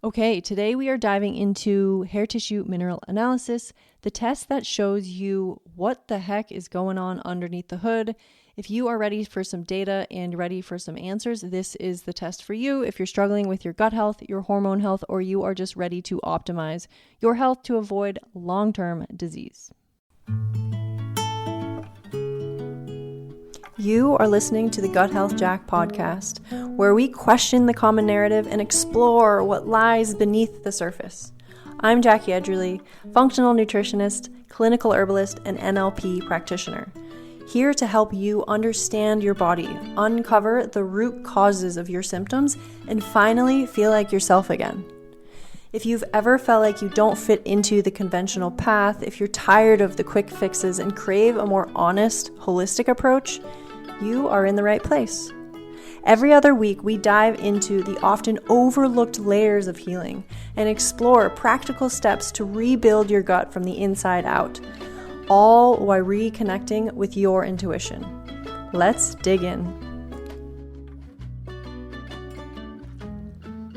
Okay, today we are diving into hair tissue mineral analysis, the test that shows you what the heck is going on underneath the hood. If you are ready for some data and ready for some answers, this is the test for you. If you're struggling with your gut health, your hormone health, or you are just ready to optimize your health to avoid long-term disease. You are listening to the Gut Health Jack podcast, where we question the common narrative and explore what lies beneath the surface. I'm Jacqui, functional nutritionist, clinical herbalist, and NLP practitioner, here to help you understand your body, uncover the root causes of your symptoms, and finally feel like yourself again. If you've ever felt like you don't fit into the conventional path, if you're tired of the quick fixes and crave a more honest, holistic approach, you are in the right place. Every other week, we dive into the often overlooked layers of healing and explore practical steps to rebuild your gut from the inside out, all while reconnecting with your intuition. Let's dig in.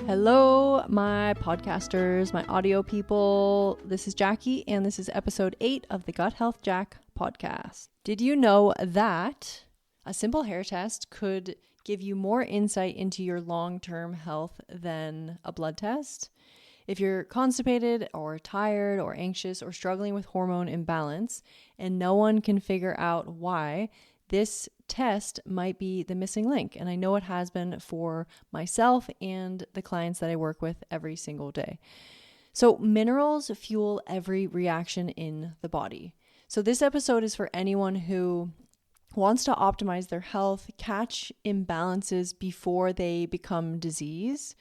Hello, my podcasters, my audio people. This is Jacqui, and this is episode 8 of the Gut Health Jack podcast. Did you know that a simple hair test could give you more insight into your long-term health than a blood test? If you're constipated or tired or anxious or struggling with hormone imbalance and no one can figure out why, this test might be the missing link. And I know it has been for myself and the clients that I work with every single day. So minerals fuel every reaction in the body. So this episode is for anyone who wants to optimize their health, catch imbalances before they become disease,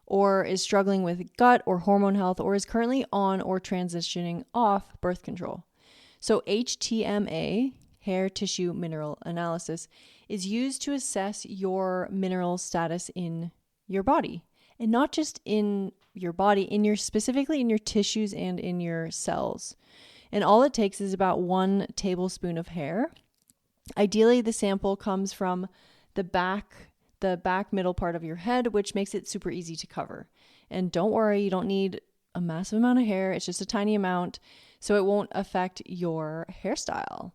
or is struggling with gut or hormone health, or is currently on or transitioning off birth control. So HTMA, hair tissue mineral analysis, is used to assess your mineral status in your body. And not just in your body, specifically in your tissues and in your cells. And all it takes is about 1 tablespoon of hair. Ideally, the sample comes from the back middle part of your head, which makes it super easy to cover. And don't worry, you don't need a massive amount of hair. It's just a tiny amount, so it won't affect your hairstyle.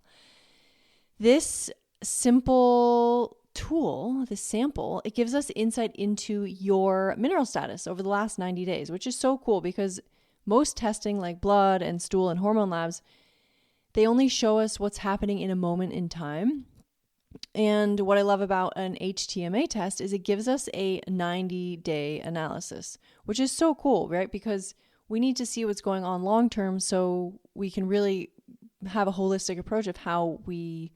This simple tool, this sample, it gives us insight into your mineral status over the last 90 days, which is so cool because most testing like blood and stool and hormone labs, they only show us what's happening in a moment in time. And what I love about an HTMA test is it gives us a 90-day analysis, which is so cool, right? Because we need to see what's going on long term so we can really have a holistic approach of how we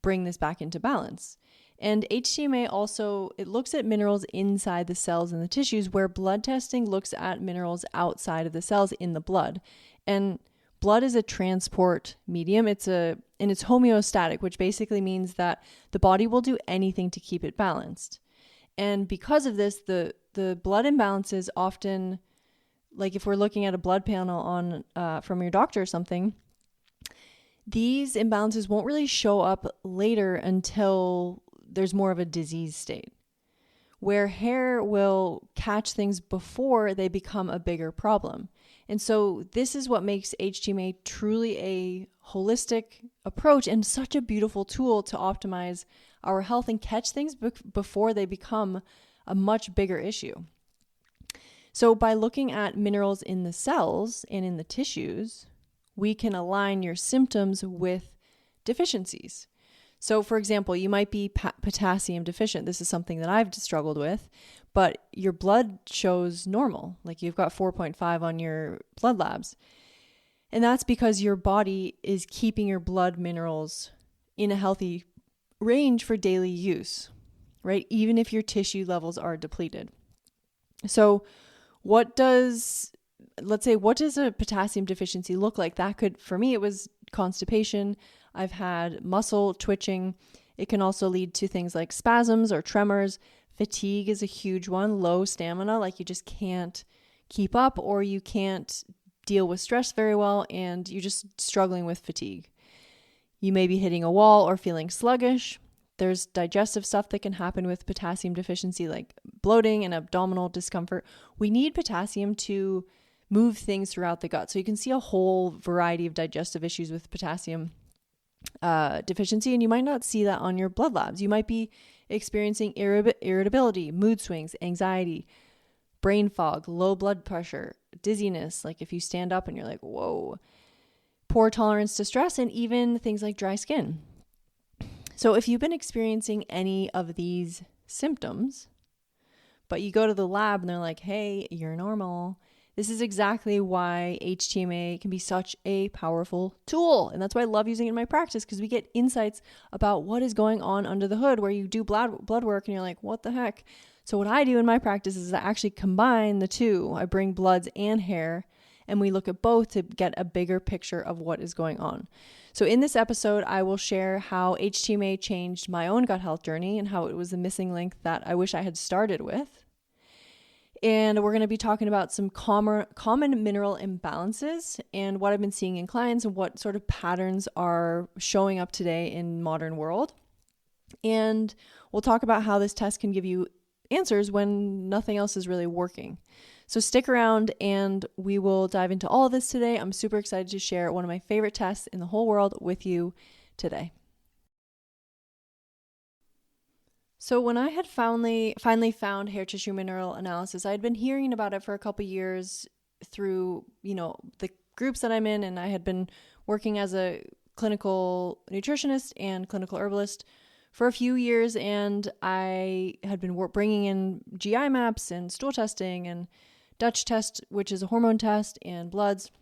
bring this back into balance. And HTMA also, it looks at minerals inside the cells and the tissues, where blood testing looks at minerals outside of the cells in the blood. And blood is a transport medium. It's homeostatic, which basically means that the body will do anything to keep it balanced. And because of this, the blood imbalances often, like if we're looking at a blood panel on from your doctor or something, these imbalances won't really show up later until there's more of a disease state, where hair will catch things before they become a bigger problem. And so this is what makes HTMA truly a holistic approach and such a beautiful tool to optimize our health and catch things before they become a much bigger issue. So by looking at minerals in the cells and in the tissues, we can align your symptoms with deficiencies. So for example, you might be potassium deficient. This is something that I've struggled with, but your blood shows normal. Like you've got 4.5 on your blood labs. And that's because your body is keeping your blood minerals in a healthy range for daily use, right? Even if your tissue levels are depleted. So what does a potassium deficiency look like? That could, for me, it was constipation. I've had muscle twitching. It can also lead to things like spasms or tremors. Fatigue is a huge one. Low stamina, like you just can't keep up, or you can't deal with stress very well and you're just struggling with fatigue. You may be hitting a wall or feeling sluggish. There's digestive stuff that can happen with potassium deficiency, like bloating and abdominal discomfort. We need potassium to move things throughout the gut. So you can see a whole variety of digestive issues with potassium deficiency, and you might not see that on your blood labs. You might be experiencing irritability, mood swings, anxiety, brain fog, low blood pressure, dizziness, like if you stand up and you're like, whoa, poor tolerance to stress, and even things like dry skin. So if you've been experiencing any of these symptoms, but you go to the lab and they're like, hey, you're normal, this is exactly why HTMA can be such a powerful tool. And that's why I love using it in my practice, because we get insights about what is going on under the hood, where you do blood work and you're like, what the heck? So what I do in my practice is I actually combine the two. I bring bloods and hair, and we look at both to get a bigger picture of what is going on. So in this episode, I will share how HTMA changed my own gut health journey and how it was the missing link that I wish I had started with. And we're going to be talking about some common mineral imbalances and what I've been seeing in clients and what sort of patterns are showing up today in modern world. And we'll talk about how this test can give you answers when nothing else is really working. So stick around and we will dive into all of this today. I'm super excited to share one of my favorite tests in the whole world with you today. So when I had finally found hair tissue mineral analysis, I had been hearing about it for a couple years through, the groups that I'm in, and I had been working as a clinical nutritionist and clinical herbalist for a few years, and I had been bringing in GI maps and stool testing and Dutch test, which is a hormone test, and bloods,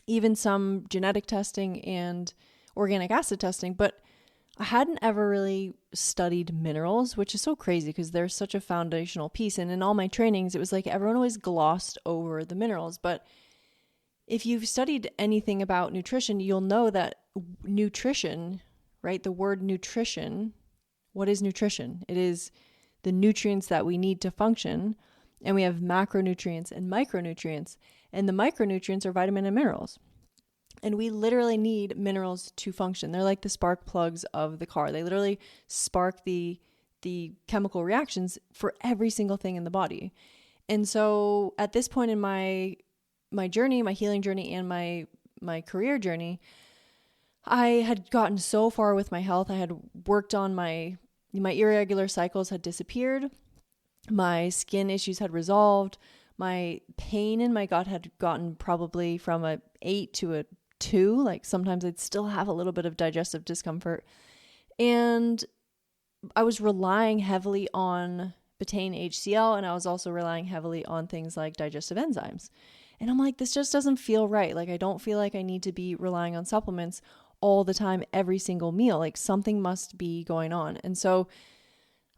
even some genetic testing and organic acid testing, but I hadn't ever really studied minerals, which is so crazy because they're such a foundational piece. And in all my trainings, it was like everyone always glossed over the minerals. But if you've studied anything about nutrition, you'll know that nutrition, right? The word nutrition, what is nutrition? It is the nutrients that we need to function. And we have macronutrients and micronutrients. And the micronutrients are vitamin and minerals. And we literally need minerals to function. They're like the spark plugs of the car. They literally spark the chemical reactions for every single thing in the body. And so at this point in my journey, my healing journey, and my career journey, I had gotten so far with my health. I had worked on my irregular cycles had disappeared. My skin issues had resolved. My pain in my gut had gotten probably from a 8 to a 2. Like sometimes I'd still have a little bit of digestive discomfort. And I was relying heavily on betaine HCl, and I was also relying heavily on things like digestive enzymes. And I'm like, this just doesn't feel right. Like I don't feel like I need to be relying on supplements all the time, every single meal. Like something must be going on. And so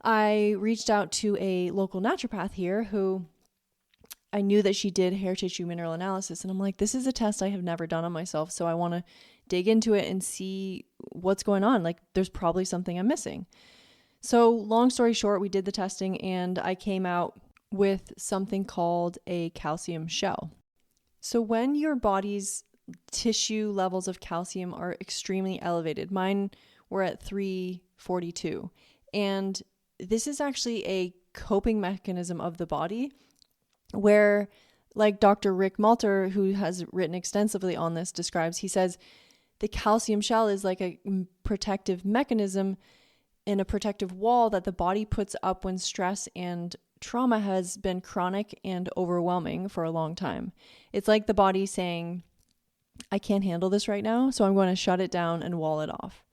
I reached out to a local naturopath here who I knew that she did hair tissue mineral analysis. And I'm like, this is a test I have never done on myself. So I want to dig into it and see what's going on. Like there's probably something I'm missing. So long story short, we did the testing and I came out with something called a calcium shell. So when your body's tissue levels of calcium are extremely elevated, mine were at 342. And this is actually a coping mechanism of the body where, like Dr. Rick Malter, who has written extensively on this, describes, he says, the calcium shell is like a protective mechanism and a protective wall that the body puts up when stress and trauma has been chronic and overwhelming for a long time. It's like the body saying, I can't handle this right now, so I'm going to shut it down and wall it off.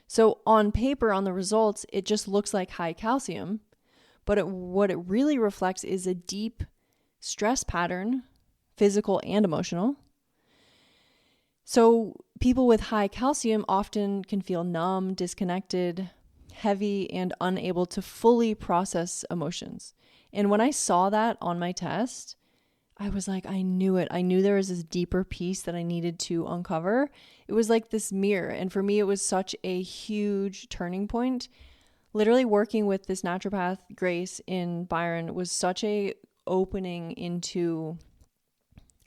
So on paper, on the results, it just looks like high calcium, but what it really reflects is a deep stress pattern, physical and emotional. So people with high calcium often can feel numb, disconnected, heavy, and unable to fully process emotions. And when I saw that on my test, I was like, I knew it. I knew there was this deeper piece that I needed to uncover. It was like this mirror. And for me, it was such a huge turning point. Literally working with this naturopath, Grace, in Byron was such a opening into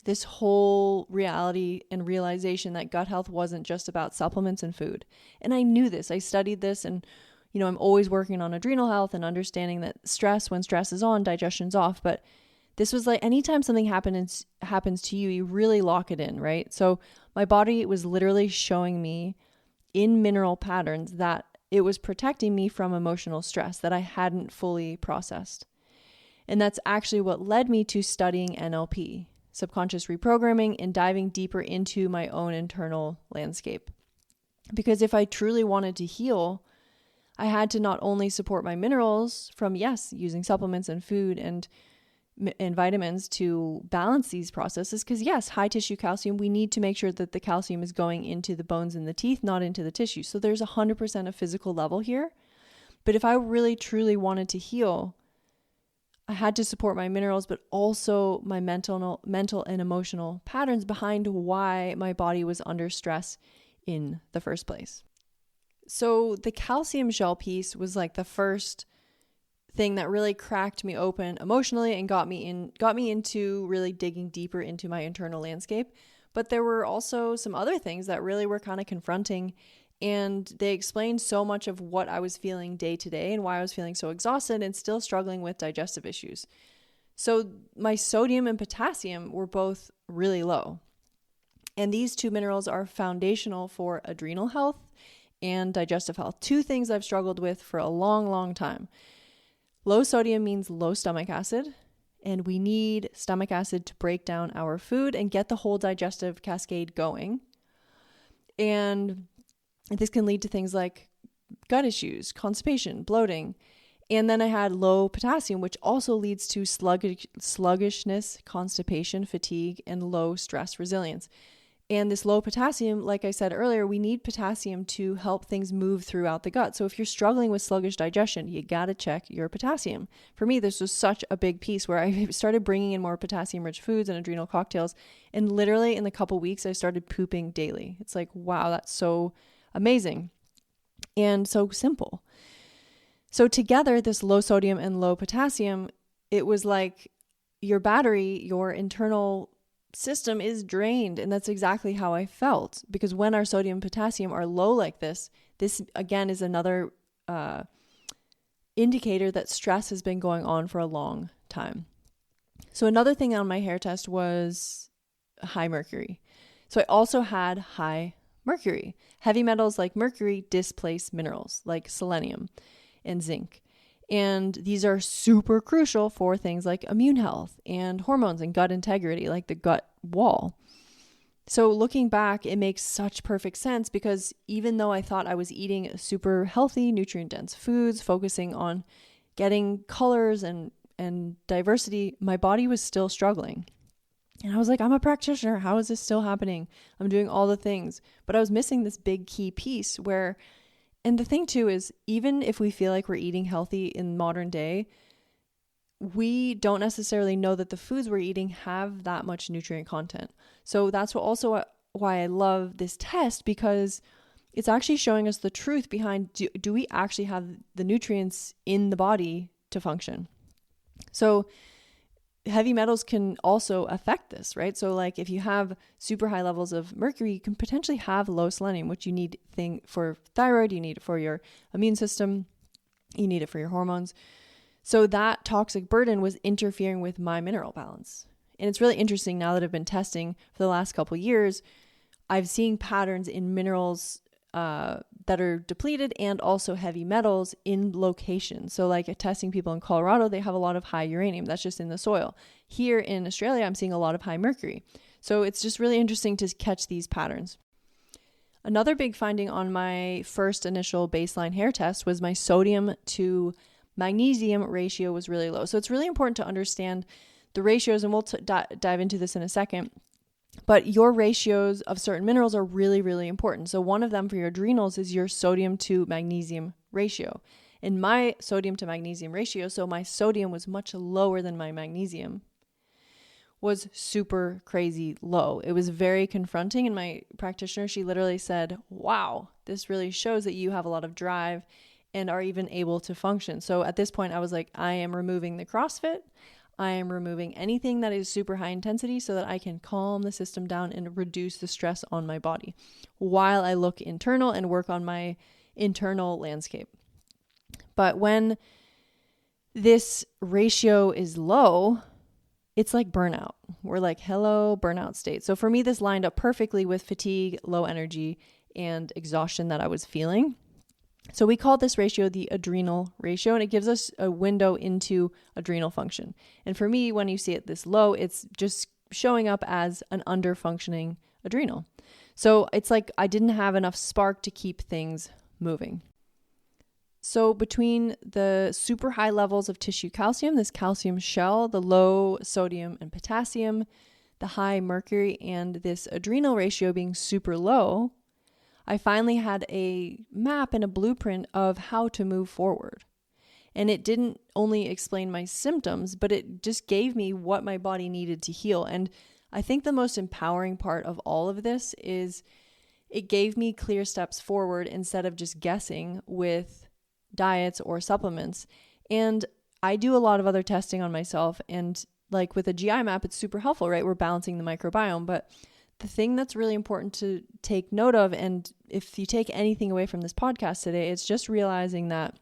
this whole reality and realization that gut health wasn't just about supplements and food. And I knew this. I studied this and, I'm always working on adrenal health and understanding that when stress is on, digestion's off. But this was like anytime something happens to you, you really lock it in, right? So my body was literally showing me in mineral patterns that it was protecting me from emotional stress that I hadn't fully processed. And that's actually what led me to studying NLP, subconscious reprogramming, and diving deeper into my own internal landscape. Because if I truly wanted to heal, I had to not only support my minerals from, using supplements and food and vitamins to balance these processes, because high tissue calcium, we need to make sure that the calcium is going into the bones and the teeth, not into the tissue. So there's 100% a physical level here. But if I really truly wanted to heal, I had to support my minerals, but also my mental and emotional patterns behind why my body was under stress in the first place. So the calcium gel piece was like the first thing that really cracked me open emotionally and got me into really digging deeper into my internal landscape. But there were also some other things that really were kind of confronting, and they explained so much of what I was feeling day to day and why I was feeling so exhausted and still struggling with digestive issues. So my sodium and potassium were both really low. And these two minerals are foundational for adrenal health and digestive health. Two things I've struggled with for a long, long time. Low sodium means low stomach acid, and we need stomach acid to break down our food and get the whole digestive cascade going. And this can lead to things like gut issues, constipation, bloating. And then I had low potassium, which also leads to sluggishness, constipation, fatigue, and low stress resilience. And this low potassium, like I said earlier, we need potassium to help things move throughout the gut. So if you're struggling with sluggish digestion, you got to check your potassium. For me, this was such a big piece where I started bringing in more potassium-rich foods and adrenal cocktails. And literally in the couple weeks, I started pooping daily. It's like, wow, that's so amazing and so simple. So together, this low sodium and low potassium, it was like your battery, your internal system is drained. And that's exactly how I felt, because when our sodium and potassium are low like this again is another indicator that stress has been going on for a long time. So another thing on my hair test was high mercury. So I also had high mercury. Heavy metals like mercury displace minerals like selenium and zinc. And these are super crucial for things like immune health and hormones and gut integrity, like the gut wall. So looking back, it makes such perfect sense, because even though I thought I was eating super healthy, nutrient-dense foods, focusing on getting colors and diversity, my body was still struggling. And I was like, I'm a practitioner. How is this still happening? I'm doing all the things. But I was missing this big key piece where, and the thing too is, even if we feel like we're eating healthy in modern day, we don't necessarily know that the foods we're eating have that much nutrient content. So that's why I love this test, because it's actually showing us the truth behind, do we actually have the nutrients in the body to function? So heavy metals can also affect this, right? So like if you have super high levels of mercury, you can potentially have low selenium, which you need for thyroid, you need it for your immune system, you need it for your hormones. So that toxic burden was interfering with my mineral balance. And it's really interesting now that I've been testing for the last couple of years, I've seen patterns in minerals that are depleted and also heavy metals in location. So like testing people in Colorado, they have a lot of high uranium. That's just in the soil. Here in Australia, I'm seeing a lot of high mercury. So it's just really interesting to catch these patterns. Another big finding on my first initial baseline hair test was my sodium to magnesium ratio was really low. So it's really important to understand the ratios, and we'll dive into this in a second. But your ratios of certain minerals are really, really important. So one of them for your adrenals is your sodium to magnesium ratio. And my sodium to magnesium ratio, so my sodium was much lower than my magnesium, was super crazy low. It was very confronting. And my practitioner, she literally said, wow, this really shows that you have a lot of drive and are even able to function. So at this point, I was like, I am removing the CrossFit. I am removing anything that is super high intensity so that I can calm the system down and reduce the stress on my body while I look internal and work on my internal landscape. But when this ratio is low, it's like burnout. We're like, hello, burnout state. So for me, this lined up perfectly with fatigue, low energy, and exhaustion that I was feeling. So we call this ratio the adrenal ratio, and it gives us a window into adrenal function. And for me, when you see it this low, it's just showing up as an under-functioning adrenal. So it's like I didn't have enough spark to keep things moving. So between the super high levels of tissue calcium, this calcium shell, the low sodium and potassium, the high mercury, and this adrenal ratio being super low, I finally had a map and a blueprint of how to move forward. And it didn't only explain my symptoms, but it just gave me what my body needed to heal. And I think the most empowering part of all of this is it gave me clear steps forward instead of just guessing with diets or supplements. And I do a lot of other testing on myself, and like with a GI map, it's super helpful, right? We're balancing the microbiome, but the thing that's really important to take note of, and if you take anything away from this podcast today, it's just realizing that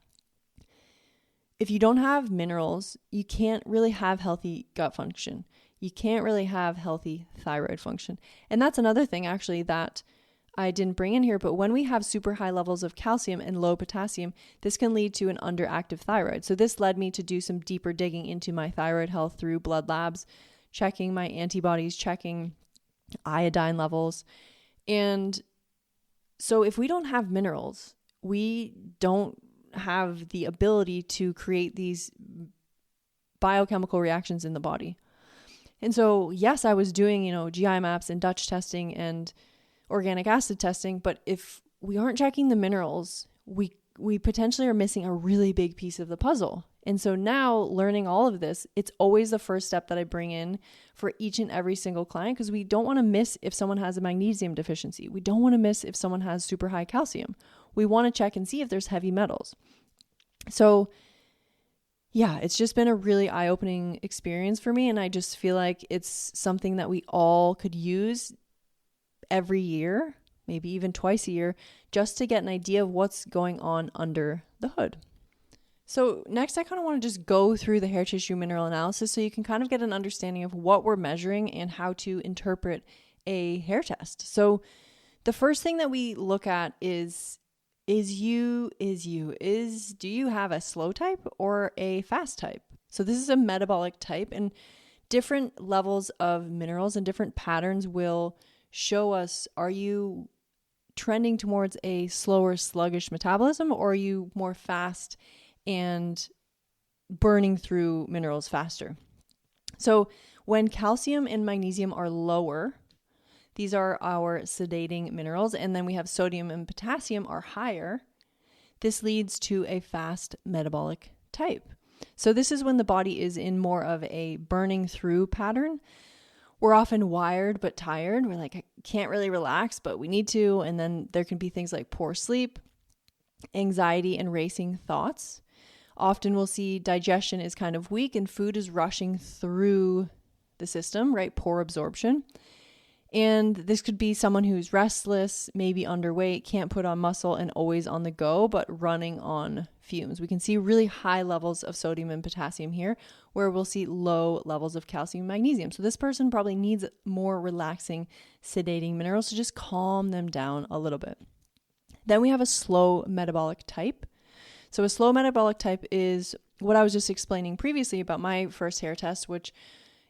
if you don't have minerals, you can't really have healthy gut function. You can't really have healthy thyroid function. And that's another thing actually that I didn't bring in here, but when we have super high levels of calcium and low potassium, this can lead to an underactive thyroid. So this led me to do some deeper digging into my thyroid health through blood labs, checking my antibodies, checking iodine levels. And so if we don't have minerals, we don't have the ability to create these biochemical reactions in the body. And so, yes, I was doing, GI maps and Dutch testing and organic acid testing, but if we aren't checking the minerals, we potentially are missing a really big piece of the puzzle. And so now learning all of this, it's always the first step that I bring in for each and every single client, because we don't want to miss if someone has a magnesium deficiency. We don't want to miss if someone has super high calcium. We want to check and see if there's heavy metals. So yeah, it's just been a really eye-opening experience for me. And I just feel like it's something that we all could use every year, maybe even twice a year, just to get an idea of what's going on under the hood. So next, I kind of want to just go through the hair tissue mineral analysis so you can kind of get an understanding of what we're measuring and how to interpret a hair test. So the first thing that we look at is do you have a slow type or a fast type? So this is a metabolic type, and different levels of minerals and different patterns will show us, are you trending towards a slower, sluggish metabolism, or are you more fast and burning through minerals faster? So when calcium and magnesium are lower, these are our sedating minerals, and then we have sodium and potassium are higher. This leads to a fast metabolic type. So this is when the body is in more of a burning through pattern. We're often wired but tired. We're like, I can't really relax, but we need to. And then there can be things like poor sleep, anxiety, and racing thoughts. Often we'll see digestion is kind of weak and food is rushing through the system, right? Poor absorption. And this could be someone who's restless, maybe underweight, can't put on muscle, and always on the go, but running on fumes. We can see really high levels of sodium and potassium here, where we'll see low levels of calcium and magnesium. So this person probably needs more relaxing, sedating minerals to just calm them down a little bit. Then we have a slow metabolic type. So a slow metabolic type is what I was just explaining previously about my first hair test, which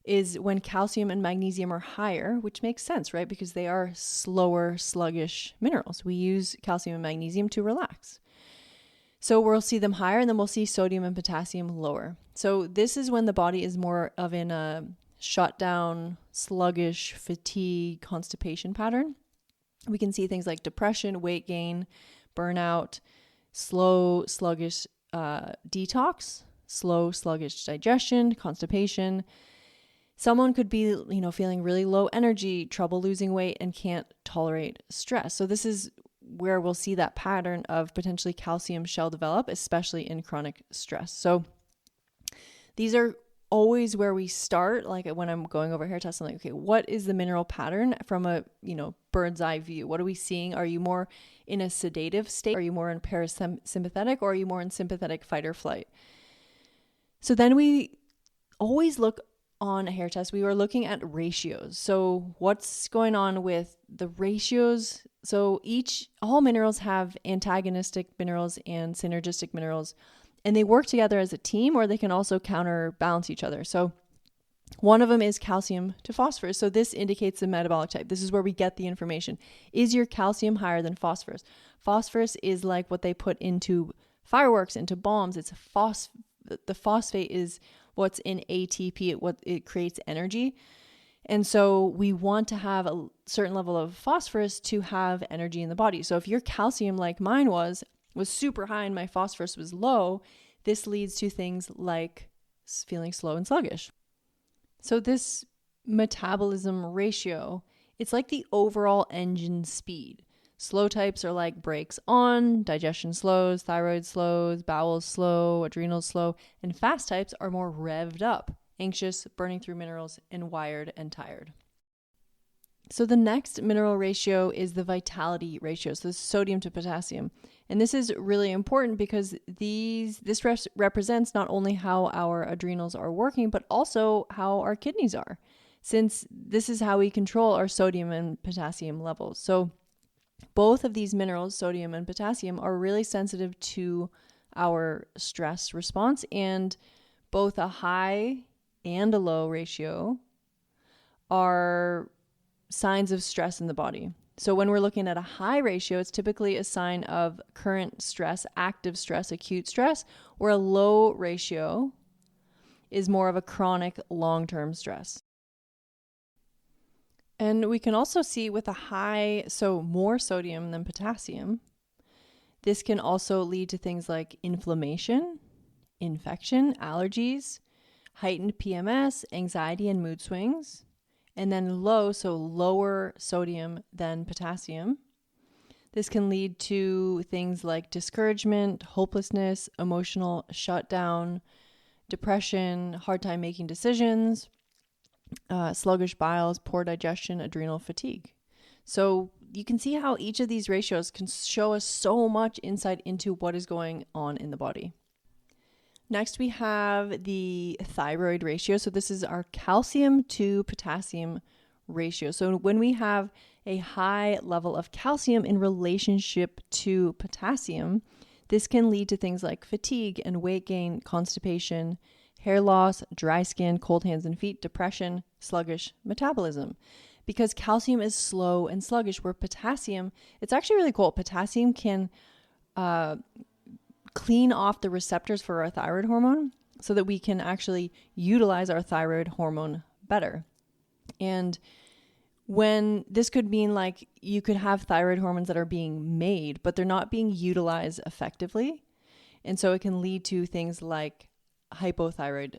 is when calcium and magnesium are higher, which makes sense, right? Because they are slower, sluggish minerals. We use calcium and magnesium to relax. So we'll see them higher, and then we'll see sodium and potassium lower. So this is when the body is more of in a shutdown, sluggish, fatigue, constipation pattern. We can see things like depression, weight gain, burnout, slow, sluggish detox, slow, sluggish digestion, constipation. Someone could be, feeling really low energy, trouble losing weight, and can't tolerate stress. So this is where we'll see that pattern of potentially calcium shell develop, especially in chronic stress. So these are always where we start. Like when I'm going over hair tests, I'm like, okay, what is the mineral pattern from a, bird's eye view? What are we seeing? Are you more in a sedative state? Are you more in parasympathetic, or are you more in sympathetic fight or flight? So then we always look on a hair test, we were looking at ratios. So what's going on with the ratios? So all minerals have antagonistic minerals and synergistic minerals, and they work together as a team, or they can also counterbalance each other. So one of them is calcium to phosphorus. So this indicates the metabolic type. This is where we get the information. Is your calcium higher than phosphorus? Phosphorus is like what they put into fireworks, into bombs. It's the phosphate is what's in ATP, it creates energy. And so we want to have a certain level of phosphorus to have energy in the body. So if your calcium, like mine was super high and my phosphorus was low, this leads to things like feeling slow and sluggish. So this metabolism ratio, it's like the overall engine speed. Slow types are like brakes on, digestion slows, thyroid slows, bowels slow, adrenals slow, and fast types are more revved up, anxious, burning through minerals, and wired and tired. So the next mineral ratio is the vitality ratio, so this is sodium to potassium. And this is really important because this represents not only how our adrenals are working, but also how our kidneys are, since this is how we control our sodium and potassium levels. So both of these minerals, sodium and potassium, are really sensitive to our stress response, and both a high and a low ratio are signs of stress in the body. So when we're looking at a high ratio, it's typically a sign of current stress, active stress, acute stress, where a low ratio is more of a chronic long-term stress. And we can also see with a high, so more sodium than potassium, this can also lead to things like inflammation, infection, allergies, heightened PMS, anxiety, and mood swings. And then low, so lower sodium than potassium. This can lead to things like discouragement, hopelessness, emotional shutdown, depression, hard time making decisions, sluggish bowels, poor digestion, adrenal fatigue. So you can see how each of these ratios can show us so much insight into what is going on in the body. Next, we have the thyroid ratio. So this is our calcium to potassium ratio. So when we have a high level of calcium in relationship to potassium, this can lead to things like fatigue and weight gain, constipation, hair loss, dry skin, cold hands and feet, depression, sluggish metabolism. Because calcium is slow and sluggish, where potassium, it's actually really cool. Potassium can clean off the receptors for our thyroid hormone so that we can actually utilize our thyroid hormone better. And when this could mean like you could have thyroid hormones that are being made, but they're not being utilized effectively. And so it can lead to things like hypothyroid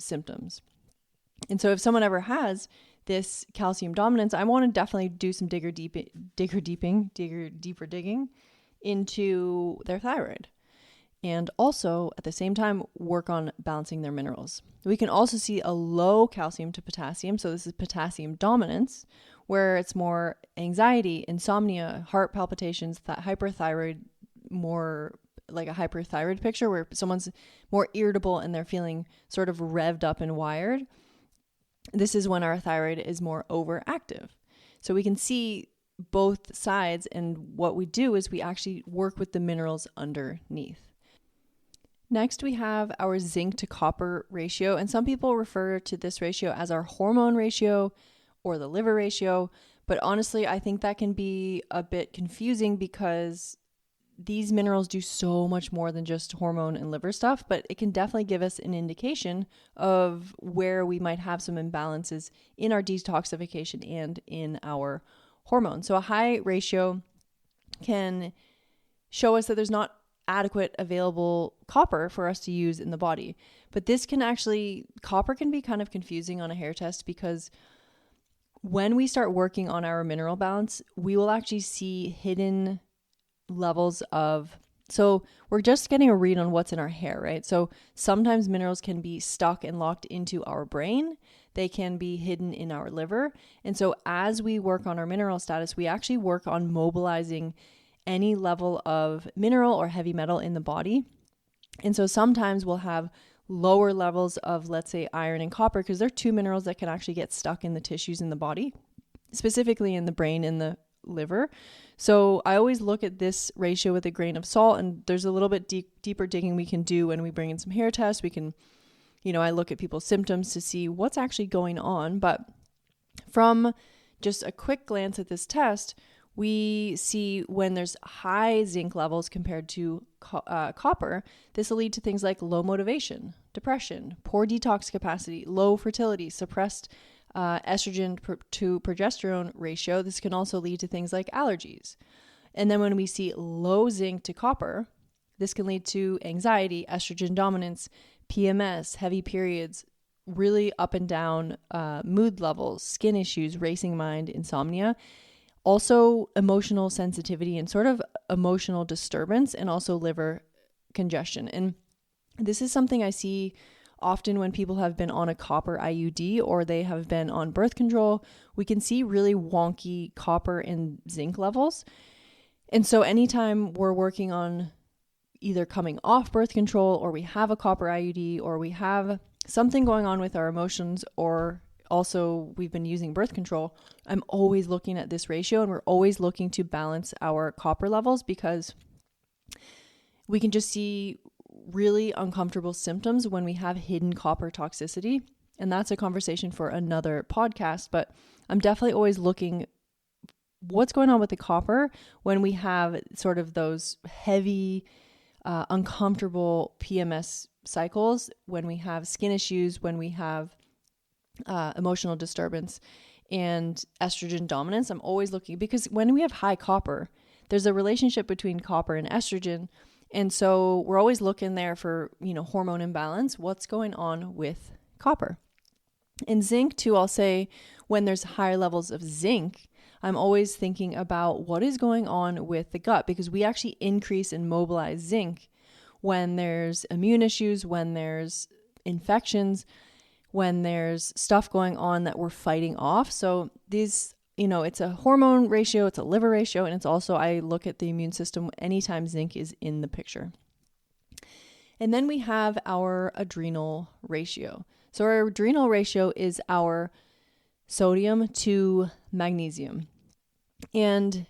symptoms. And so if someone ever has this calcium dominance, I want to definitely do some deeper digging into their thyroid. And also, at the same time, work on balancing their minerals. We can also see a low calcium to potassium. So this is potassium dominance, where it's more anxiety, insomnia, heart palpitations, hyperthyroid, more like a hyperthyroid picture where someone's more irritable and they're feeling sort of revved up and wired. This is when our thyroid is more overactive. So we can see both sides, and what we do is we actually work with the minerals underneath. Next, we have our zinc to copper ratio, and some people refer to this ratio as our hormone ratio or the liver ratio, but honestly, I think that can be a bit confusing because these minerals do so much more than just hormone and liver stuff, but it can definitely give us an indication of where we might have some imbalances in our detoxification and in our hormones. So a high ratio can show us that there's not adequate available copper for us to use in the body. But copper can be kind of confusing on a hair test because when we start working on our mineral balance, we will actually see hidden levels of So we're just getting a read on what's in our hair, right? So sometimes minerals can be stuck and locked into our brain. They can be hidden in our liver. And so as we work on our mineral status, we actually work on mobilizing any level of mineral or heavy metal in the body. And so sometimes we'll have lower levels of, let's say, iron and copper, because they're two minerals that can actually get stuck in the tissues in the body, specifically in the brain and the liver. So I always look at this ratio with a grain of salt, and there's a little bit deeper digging we can do when we bring in some hair tests. We can, I look at people's symptoms to see what's actually going on. But from just a quick glance at this test, we see when there's high zinc levels compared to copper, this will lead to things like low motivation, depression, poor detox capacity, low fertility, suppressed estrogen to progesterone ratio. This can also lead to things like allergies. And then when we see low zinc to copper, this can lead to anxiety, estrogen dominance, PMS, heavy periods, really up and down mood levels, skin issues, racing mind, insomnia, also emotional sensitivity and sort of emotional disturbance, and also liver congestion. And this is something I see often when people have been on a copper IUD or they have been on birth control. We can see really wonky copper and zinc levels. And so anytime we're working on either coming off birth control, or we have a copper IUD, or we have something going on with our emotions, or also we've been using birth control, I'm always looking at this ratio, and we're always looking to balance our copper levels, because we can just see really uncomfortable symptoms when we have hidden copper toxicity. And that's a conversation for another podcast, but I'm definitely always looking what's going on with the copper when we have sort of those heavy, uncomfortable PMS cycles, when we have skin issues, when we have emotional disturbance and estrogen dominance. I'm always looking, because when we have high copper, there's a relationship between copper and estrogen. And so we're always looking there for, hormone imbalance. What's going on with copper? And zinc too, I'll say when there's higher levels of zinc, I'm always thinking about what is going on with the gut, because we actually increase and mobilize zinc when there's immune issues, when there's infections, when there's stuff going on that we're fighting off. So these, it's a hormone ratio, it's a liver ratio, and it's also, I look at the immune system anytime zinc is in the picture. And then we have our adrenal ratio. So our adrenal ratio is our sodium to magnesium. And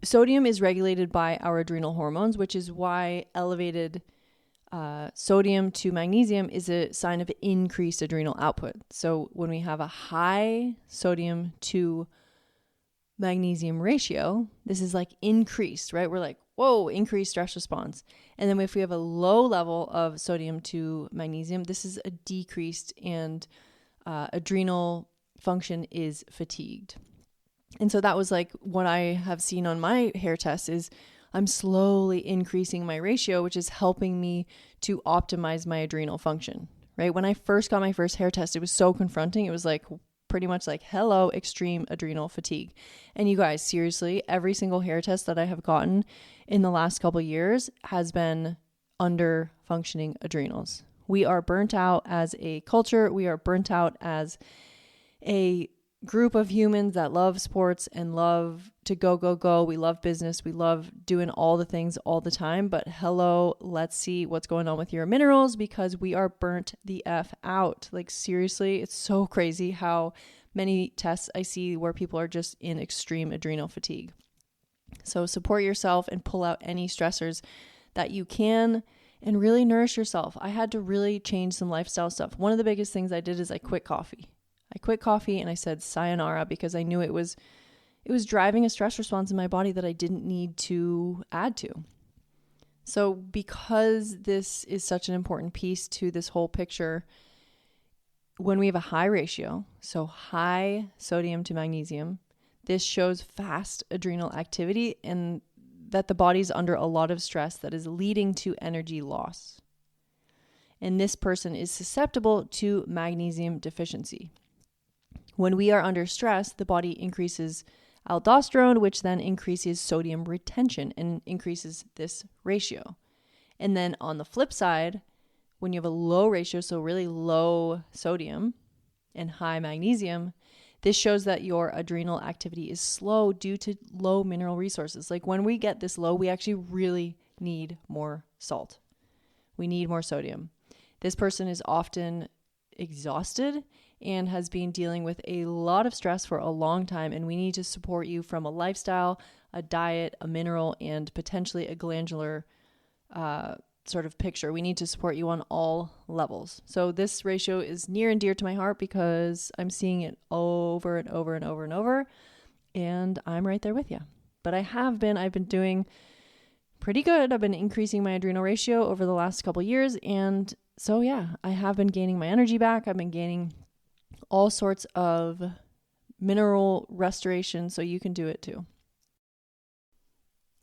sodium is regulated by our adrenal hormones, which is why elevated sodium to magnesium is a sign of increased adrenal output. So when we have a high sodium to magnesium ratio, this is like increased, right? We're like, whoa, increased stress response. And then if we have a low level of sodium to magnesium, this is a decreased, and adrenal function is fatigued. And so that was like what I have seen on my hair test is I'm slowly increasing my ratio, which is helping me to optimize my adrenal function, right? When I first got my first hair test, it was so confronting. It was like pretty much like, hello, extreme adrenal fatigue. And you guys, seriously, every single hair test that I have gotten in the last couple of years has been under functioning adrenals. We are burnt out as a culture. We are burnt out as a group of humans that love sports and love to go. We love business. We love doing all the things all the time. But hello, let's see what's going on with your minerals, because we are burnt the F out. Like seriously, it's so crazy how many tests I see where people are just in extreme adrenal fatigue. So support yourself and pull out any stressors that you can and really nourish yourself. I had to really change some lifestyle stuff. One of the biggest things I did is I quit coffee. And I said sayonara, because I knew it was driving a stress response in my body that I didn't need to add to. So because this is such an important piece to this whole picture, when we have a high ratio, so high sodium to magnesium, this shows fast adrenal activity and that the body's under a lot of stress that is leading to energy loss. And this person is susceptible to magnesium deficiency. When we are under stress, the body increases aldosterone, which then increases sodium retention and increases this ratio. And then on the flip side, when you have a low ratio, so really low sodium and high magnesium, this shows that your adrenal activity is slow due to low mineral resources. Like when we get this low, we actually really need more salt. We need more sodium. This person is often exhausted and has been dealing with a lot of stress for a long time, and we need to support you from a lifestyle, a diet, a mineral, and potentially a glandular sort of picture. We need to support you on all levels. So this ratio is near and dear to my heart because I'm seeing it over and over and over and over, and I'm right there with you. But I've been doing pretty good. I've been increasing my adrenal ratio over the last couple years, and so yeah, I have been gaining my energy back. I've been gaining all sorts of mineral restoration, so you can do it too.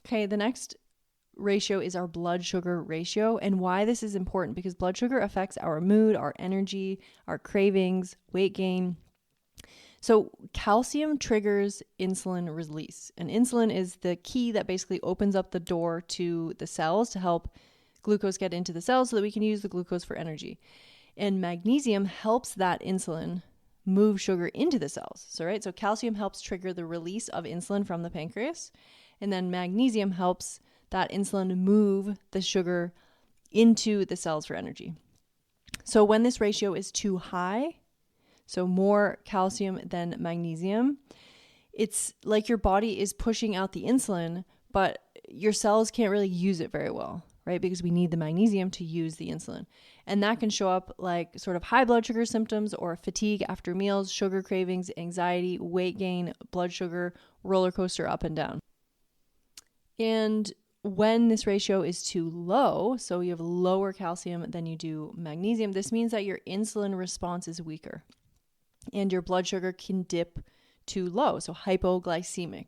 Okay, the next ratio is our blood sugar ratio, and why this is important, because blood sugar affects our mood, our energy, our cravings, weight gain. So calcium triggers insulin release, and insulin is the key that basically opens up the door to the cells to help glucose get into the cells so that we can use the glucose for energy. And magnesium helps that insulin move sugar into the cells. So calcium helps trigger the release of insulin from the pancreas, and then magnesium helps that insulin move the sugar into the cells for energy. So when this ratio is too high, so more calcium than magnesium, it's like your body is pushing out the insulin, but your cells can't really use it very well, right? Because we need the magnesium to use the insulin. And that can show up like sort of high blood sugar symptoms or fatigue after meals, sugar cravings, anxiety, weight gain, blood sugar, roller coaster up and down. And when this ratio is too low, so you have lower calcium than you do magnesium, this means that your insulin response is weaker and your blood sugar can dip too low, so hypoglycemic.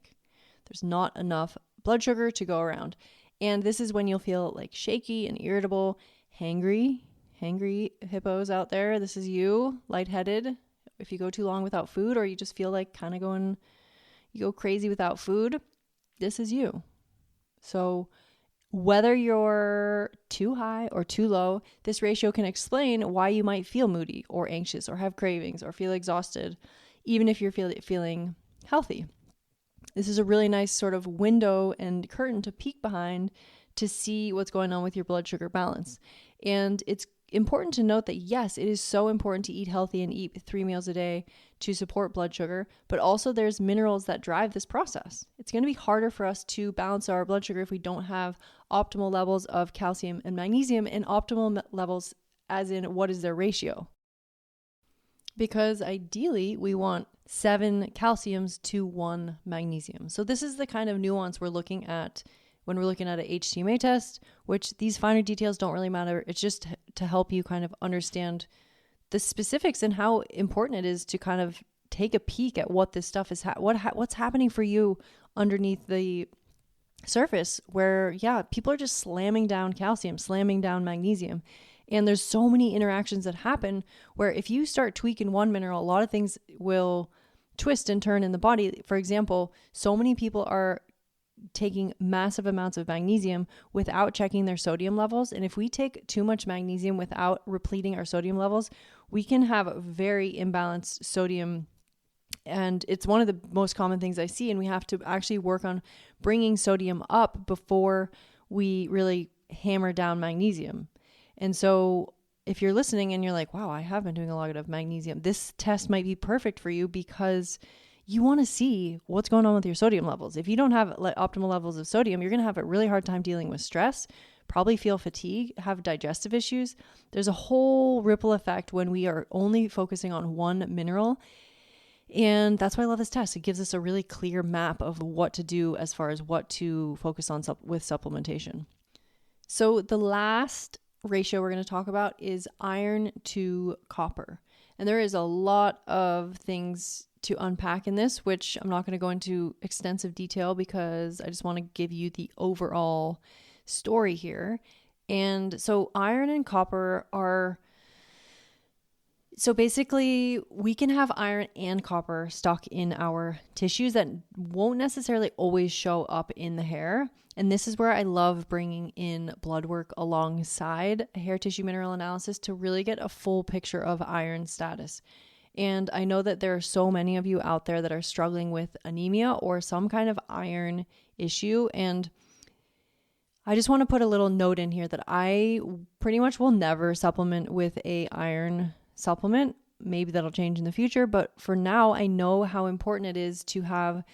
There's not enough blood sugar to go around. And this is when you'll feel like shaky and irritable, hangry hippos out there. This is you, lightheaded. If you go too long without food, or you just feel like you go crazy without food, this is you. So whether you're too high or too low, this ratio can explain why you might feel moody or anxious or have cravings or feel exhausted, even if you're feeling healthy. This is a really nice sort of window and curtain to peek behind to see what's going on with your blood sugar balance. And it's important to note that yes, it is so important to eat healthy and eat 3 meals a day to support blood sugar, but also there's minerals that drive this process. It's going to be harder for us to balance our blood sugar if we don't have optimal levels of calcium and magnesium, and optimal levels as in what is their ratio. Because ideally we want 7 calciums to 1 magnesium. So this is the kind of nuance we're looking at when we're looking at an HTMA test, which these finer details don't really matter. It's just to help you kind of understand the specifics and how important it is to kind of take a peek at what this stuff is, what's happening for you underneath the surface, where, yeah, people are just slamming down calcium, slamming down magnesium. And there's so many interactions that happen where if you start tweaking one mineral, a lot of things will twist and turn in the body. For example, so many people are taking massive amounts of magnesium without checking their sodium levels. And if we take too much magnesium without repleting our sodium levels, we can have a very imbalanced sodium. And it's one of the most common things I see. And we have to actually work on bringing sodium up before we really hammer down magnesium. And so if you're listening and you're like, wow, I have been doing a lot of magnesium, this test might be perfect for you because you want to see what's going on with your sodium levels. If you don't have optimal levels of sodium, you're going to have a really hard time dealing with stress, probably feel fatigue, have digestive issues. There's a whole ripple effect when we are only focusing on one mineral. And that's why I love this test. It gives us a really clear map of what to do as far as what to focus on with supplementation. So the last ratio we're going to talk about is iron to copper. And there is a lot of things to unpack in this, which I'm not going to go into extensive detail because I just want to give you the overall story here. And so iron and copper are So basically, we can have iron and copper stuck in our tissues that won't necessarily always show up in the hair. And this is where I love bringing in blood work alongside a hair tissue mineral analysis to really get a full picture of iron status. And I know that there are so many of you out there that are struggling with anemia or some kind of iron issue. And I just want to put a little note in here that I pretty much will never supplement with a iron supplement. Maybe that'll change in the future, but for now, I know how important it is to have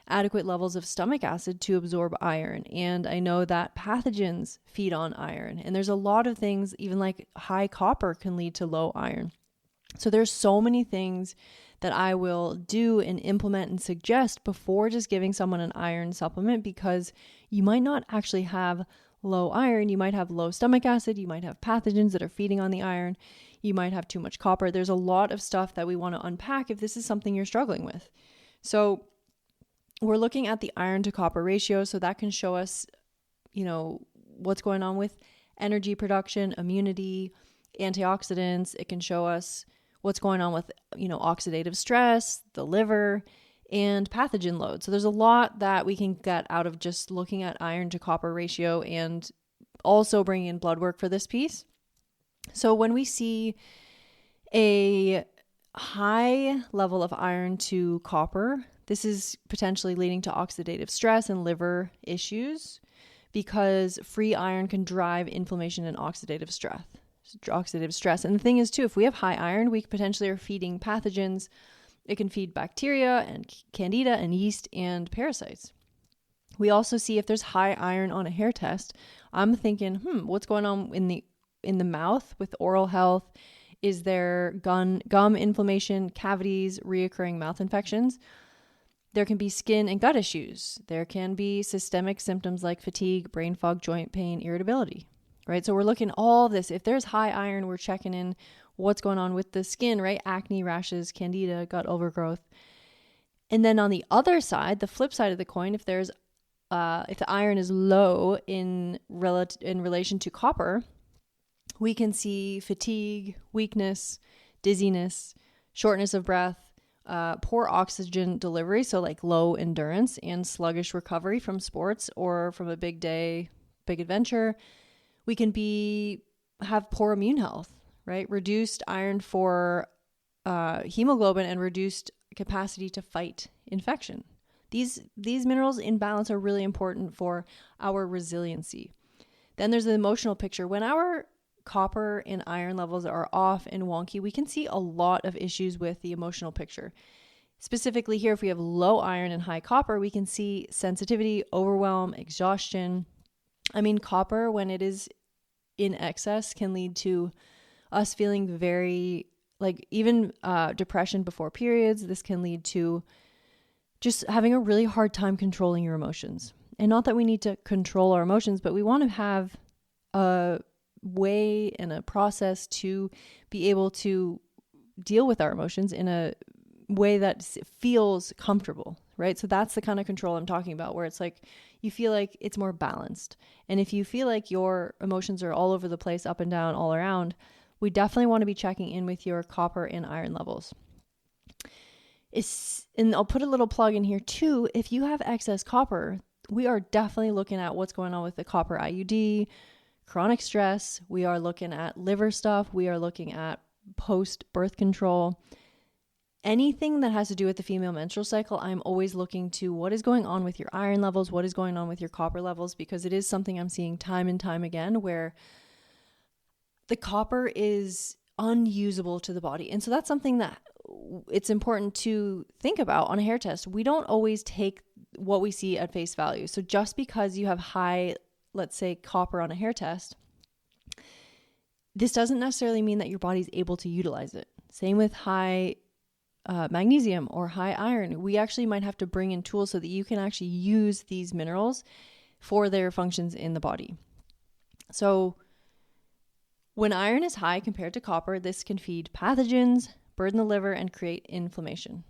adequate levels of stomach acid to absorb iron. And I know that pathogens feed on iron. And there's a lot of things, even like high copper can lead to low iron. So there's so many things that I will do and implement and suggest before just giving someone an iron supplement, because you might not actually have low iron. You might have low stomach acid. You might have pathogens that are feeding on the iron. You might have too much copper. There's a lot of stuff that we want to unpack if this is something you're struggling with. So we're looking at the iron to copper ratio. So that can show us, what's going on with energy production, immunity, antioxidants. It can show us what's going on with, oxidative stress, the liver, and pathogen load. So there's a lot that we can get out of just looking at iron to copper ratio and also bringing in blood work for this piece. So when we see a high level of iron to copper, this is potentially leading to oxidative stress and liver issues, because free iron can drive inflammation and oxidative stress. And the thing is too, if we have high iron, we potentially are feeding pathogens. It can feed bacteria and candida and yeast and parasites. We also see if there's high iron on a hair test, I'm thinking, what's going on in the mouth with oral health? Is there gum inflammation, cavities, reoccurring mouth infections? There can be skin and gut issues. There can be systemic symptoms like fatigue, brain fog, joint pain, irritability, right? So we're looking at all of this. If there's high iron, we're checking in what's going on with the skin, right? Acne, rashes, candida, gut overgrowth. And then on the other side, the flip side of the coin, if the iron is low in relation to copper, we can see fatigue, weakness, dizziness, shortness of breath, poor oxygen delivery, so like low endurance, and sluggish recovery from sports or from a big day, big adventure. We can have poor immune health, right? Reduced iron for hemoglobin and reduced capacity to fight infection. These minerals in balance are really important for our resiliency. Then there's the emotional picture. When our copper and iron levels are off and wonky, we can see a lot of issues with the emotional picture. Specifically here, if we have low iron and high copper, we can see sensitivity, overwhelm, exhaustion. Copper, when it is in excess, can lead to us feeling very, even depression before periods. This can lead to just having a really hard time controlling your emotions. And not that we need to control our emotions, but we want to have a way and a process to be able to deal with our emotions in a way that feels comfortable, right? So that's the kind of control I'm talking about, where it's like you feel like it's more balanced. And if you feel like your emotions are all over the place, up and down, all around, we definitely want to be checking in with your copper and iron levels. And I'll put a little plug in here too. If you have excess copper, we are definitely looking at what's going on with the copper IUD, chronic stress. We are looking at liver stuff. We are looking at post-birth control. Anything that has to do with the female menstrual cycle, I'm always looking to what is going on with your iron levels, what is going on with your copper levels, because it is something I'm seeing time and time again where the copper is unusable to the body. And so that's something that it's important to think about on a hair test. We don't always take what we see at face value. So just because you have high, let's say, copper on a hair test, this doesn't necessarily mean that your body's able to utilize it. Same with high magnesium or high iron. We actually might have to bring in tools so that you can actually use these minerals for their functions in the body. So when iron is high compared to copper, this can feed pathogens, burden the liver, and create inflammation.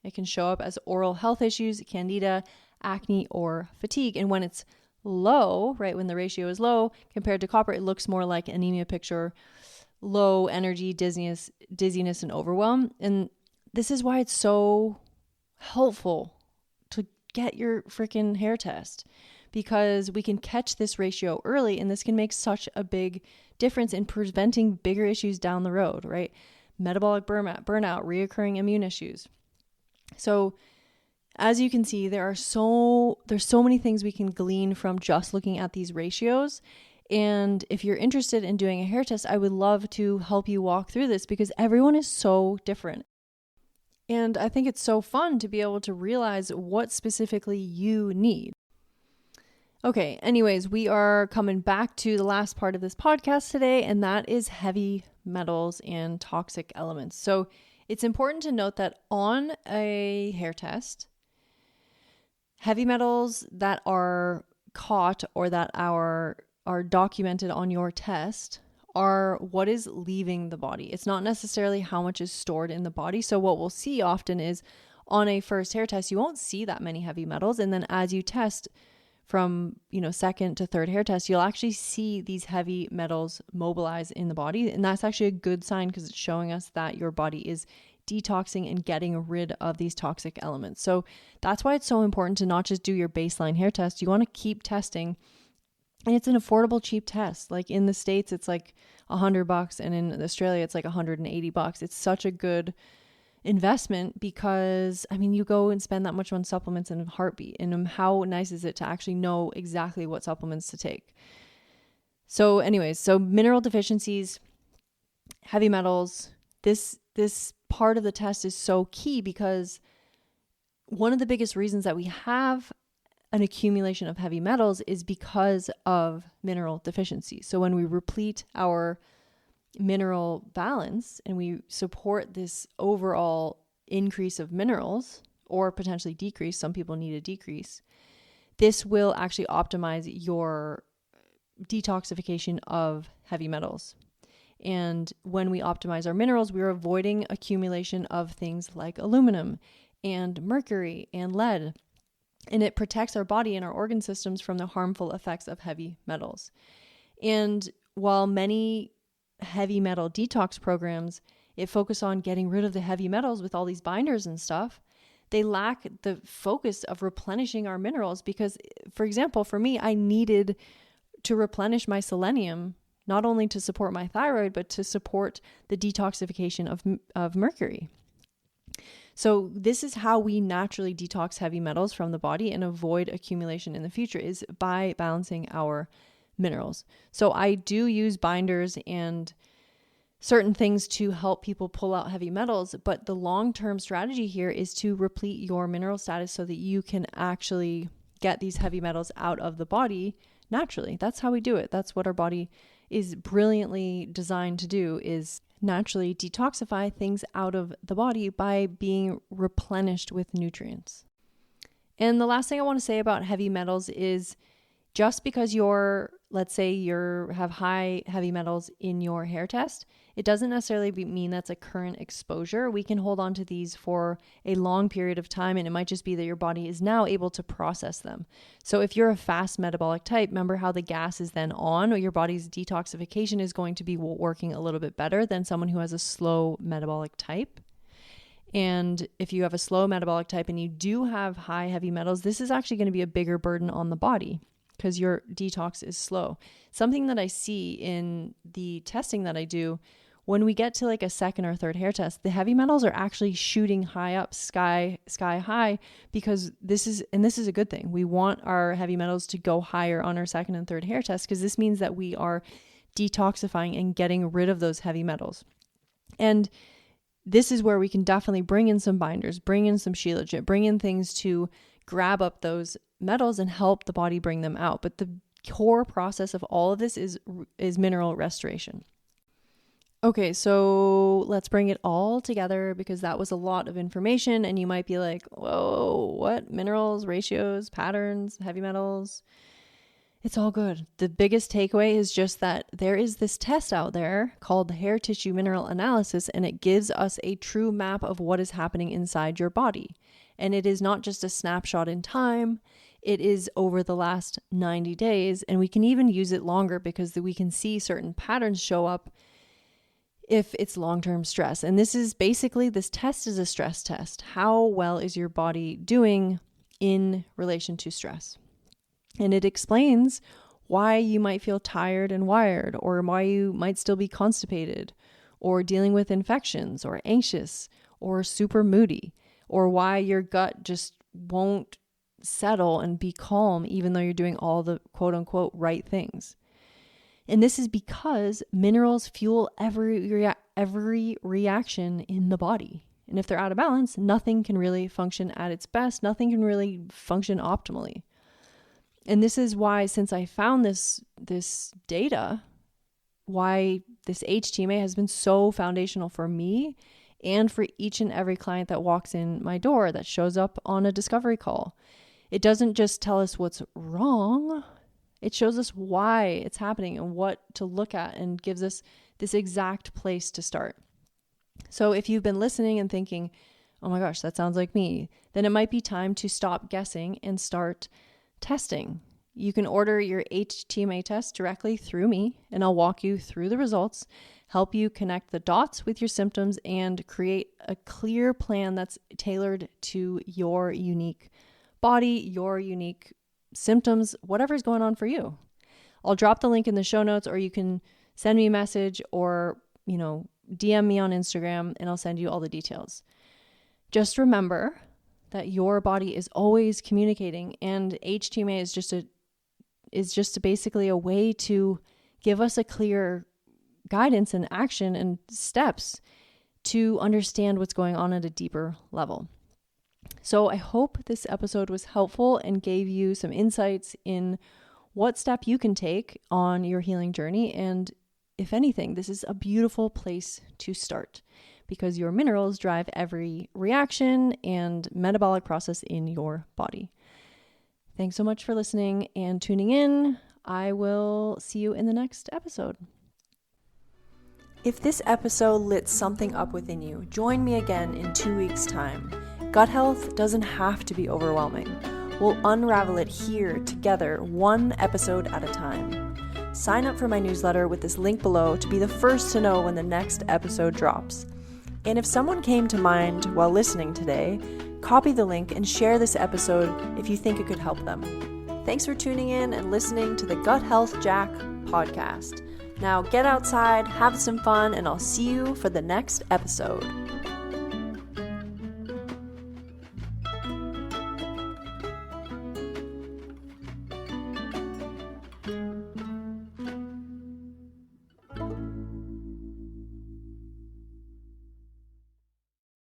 It can show up as oral health issues, candida, acne, or fatigue. And when it's low, right, when the ratio is low compared to copper, it looks more like anemia picture, low energy, dizziness, and overwhelm. And this is why it's so helpful to get your freaking hair test, because we can catch this ratio early, and this can make such a big difference in preventing bigger issues down the road, right? Metabolic burnout, reoccurring immune issues. So as you can see, there's so many things we can glean from just looking at these ratios. And if you're interested in doing a hair test, I would love to help you walk through this, because everyone is so different. And I think it's so fun to be able to realize what specifically you need. Okay, anyways, we are coming back to the last part of this podcast today, and that is heavy metals and toxic elements. So it's important to note that on a hair test, heavy metals that are caught or that are documented on your test are what is leaving the body. It's not necessarily how much is stored in the body. So what we'll see often is on a first hair test, you won't see that many heavy metals. And then as you test from, second to third hair test, you'll actually see these heavy metals mobilize in the body. And that's actually a good sign, because it's showing us that your body is detoxing and getting rid of these toxic elements. So that's why it's so important to not just do your baseline hair test. You want to keep testing. And it's an affordable, cheap test. Like in the States, it's like $100, and in Australia, it's like $180. It's such a good investment, because you go and spend that much on supplements in a heartbeat. And how nice is it to actually know exactly what supplements to take? So anyways, so mineral deficiencies, heavy metals, this part of the test is so key, because one of the biggest reasons that we have an accumulation of heavy metals is because of mineral deficiency. So when we replete our mineral balance and we support this overall increase of minerals, or potentially decrease, some people need a decrease, this will actually optimize your detoxification of heavy metals. And when we optimize our minerals, we're avoiding accumulation of things like aluminum and mercury and lead. And it protects our body and our organ systems from the harmful effects of heavy metals. And while many heavy metal detox programs, it focus on getting rid of the heavy metals with all these binders and stuff, they lack the focus of replenishing our minerals. Because, for example, for me, I needed to replenish my selenium, not only to support my thyroid, but to support the detoxification of mercury. So this is how we naturally detox heavy metals from the body and avoid accumulation in the future, is by balancing our minerals. So I do use binders and certain things to help people pull out heavy metals, but the long-term strategy here is to replete your mineral status so that you can actually get these heavy metals out of the body naturally. That's how we do it. That's what our body is brilliantly designed to do, is naturally detoxify things out of the body by being replenished with nutrients. And the last thing I want to say about heavy metals is, just because let's say you have high heavy metals in your hair test, it doesn't necessarily mean that's a current exposure. We can hold on to these for a long period of time, and it might just be that your body is now able to process them. So if you're a fast metabolic type, remember how the gas is then on, or your body's detoxification is going to be working a little bit better than someone who has a slow metabolic type. And if you have a slow metabolic type and you do have high heavy metals, this is actually going to be a bigger burden on the body, because your detox is slow. Something that I see in the testing that I do, when we get to like a second or third hair test, the heavy metals are actually shooting high up, sky high, because this is a good thing. We want our heavy metals to go higher on our second and third hair test, because this means that we are detoxifying and getting rid of those heavy metals. And this is where we can definitely bring in some binders, bring in some Shilajit, bring in things to grab up those metals and help the body bring them out. But the core process of all of this is mineral restoration. Okay, so let's bring it all together, because that was a lot of information, and you might be like, whoa, what? Minerals, ratios, patterns, heavy metals? It's all good. The biggest takeaway is just that there is this test out there called the hair tissue mineral analysis, and it gives us a true map of what is happening inside your body. And it is not just a snapshot in time. It is over the last 90 days, and we can even use it longer, because we can see certain patterns show up if it's long-term stress. And this test is a stress test. How well is your body doing in relation to stress? And it explains why you might feel tired and wired, or why you might still be constipated, or dealing with infections, or anxious, or super moody, or why your gut just won't settle and be calm even though you're doing all the quote unquote right things. And this is because minerals fuel every reaction in the body. And if they're out of balance, nothing can really function at its best. Nothing can really function optimally. And this is why, since I found this data, why this HTMA has been so foundational for me and for each and every client that walks in my door, that shows up on a discovery call. It doesn't just tell us what's wrong. It shows us why it's happening and what to look at, and gives us this exact place to start. So if you've been listening and thinking, oh my gosh, that sounds like me, then it might be time to stop guessing and start testing. You can order your HTMA test directly through me, and I'll walk you through the results, help you connect the dots with your symptoms, and create a clear plan that's tailored to your unique body, your unique symptoms, whatever's going on for you. I'll drop the link in the show notes, or you can send me a message, or, DM me on Instagram, and I'll send you all the details. Just remember that your body is always communicating, and HTMA is just basically a way to give us a clear guidance and action and steps to understand what's going on at a deeper level. So I hope this episode was helpful and gave you some insights in what step you can take on your healing journey. And if anything, this is a beautiful place to start, because your minerals drive every reaction and metabolic process in your body. Thanks so much for listening and tuning in. I will see you in the next episode. If this episode lit something up within you, join me again in 2 weeks' time. Gut health doesn't have to be overwhelming. We'll unravel it here together, one episode at a time. Sign up for my newsletter with this link below to be the first to know when the next episode drops. And if someone came to mind while listening today, copy the link and share this episode if you think it could help them. Thanks for tuning in and listening to the Gut Health Jack podcast. Now get outside, have some fun, and I'll see you for the next episode.